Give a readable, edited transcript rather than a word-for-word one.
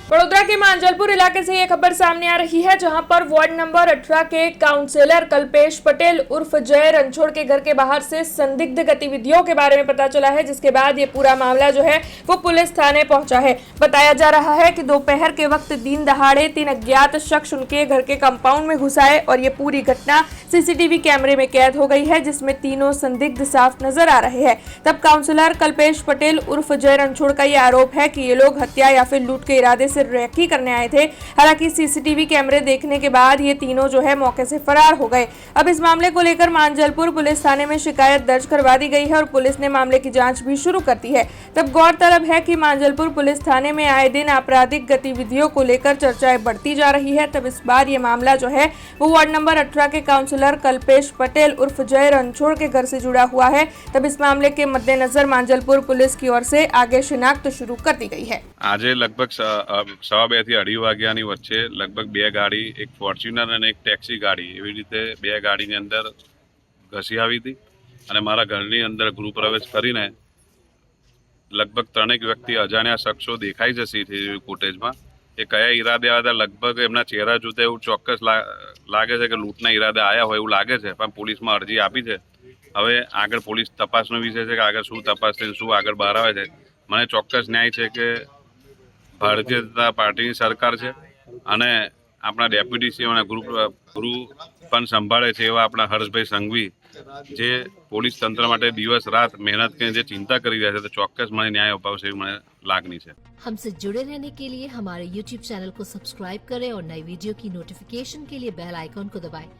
वडोदरा के मांजलपुर इलाके से ये खबर सामने आ रही है, जहां पर वार्ड नंबर 18 के काउंसलर कल्पेश पटेल उर्फ जय रणछोड़ के घर के बाहर से संदिग्ध गतिविधियों के बारे में पता चला है, जिसके बाद ये पूरा मामला जो है वो पुलिस थाने पहुंचा है। बताया जा रहा है कि दोपहर के वक्त दिन दहाड़े 3 अज्ञात शख्स उनके घर के कंपाउंड में घुस आए और ये पूरी घटना सीसीटीवी कैमरे में कैद हो गई है, जिसमें तीनों संदिग्ध साफ नजर आ रहे हैं। तब काउंसलर कल्पेश पटेल उर्फ जय रणछोड़ का ये आरोप है कि ये लोग हत्या या फिर लूट के इरादे से रेकी करने आए थे। हालांकि सीसीटीवी कैमरे देखने के बाद ये तीनों जो है मौके से फरार हो गए। अब इस मामले को लेकर मांजलपुर पुलिस थाने में शिकायत दर्ज करवा दी गई है और पुलिस ने मामले की जांच भी शुरू कर दी है। तब गौरतलब है कि मांजलपुर पुलिस थाने में आए दिन आपराधिक गतिविधियों को लेकर चर्चाएं बढ़ती जा रही है। तब इस बार ये मामला जो है वो वार्ड नंबर 18 के काउंसलर कल्पेश पटेल उर्फ जय रणछोड़ के घर से जुड़ा हुआ है। तब इस मामले के मद्देनजर मांजलपुर पुलिस की ओर से आगे शिनाख्त शुरू कर दी गई है। आज लगभग 2:15 થી 2:30 વાગ્યાની વચ્ચે લગભગ 2 ગાડી, એક ફોર્ચ્યુનર અને એક ટેક્સી ગાડી, એવી રીતે 2 ગાડીની અંદર ઘસી આવી હતી અને મારા ઘરની અંદર ગૃહ પ્રવેશ કરીને લગભગ 3 વ્યક્તિ અજાણ્યા શખ્સો દેખાઈ છે સીસીટીવી ફૂટેજમાં। એ કયા ઈરાદે આવ્યા હતા, લગભગ એમના ચહેરા જોતા એવું ચોક્કસ લાગે છે કે લૂંટના ઈરાદે આવ્યા હોય એવું લાગે છે, પણ પોલીસમાં અરજી આપી છે। હવે આગળ પોલીસ તપાસનો વિષય છે કે આગળ શું તપાસ થઈને શું આગળ બહાર આવે છે। મને ચોક્કસ ન્યાય છે કે ભારતીય જનતા પાર્ટીની સરકાર છે અને આપણા ડેપ્યુટી સીએમ અને ગૃહ પણ સંભાળે છે એવા આપણા હર્ષભાઈ સંઘવી, જે પોલીસ તંત્ર માટે દિવસ રાત મહેનત કરીને જે ચિંતા કરી રહ્યા છે, તો ચોક્કસ મને ન્યાય અપાવશે એવી મને લાગણી છે। हमसे जुड़े रहने के लिए हमारे YouTube चैनल को सब्सक्राइब करें और नई वीडियो की नोटिफिकेशन के लिए बेल आइकॉन को दबाएं।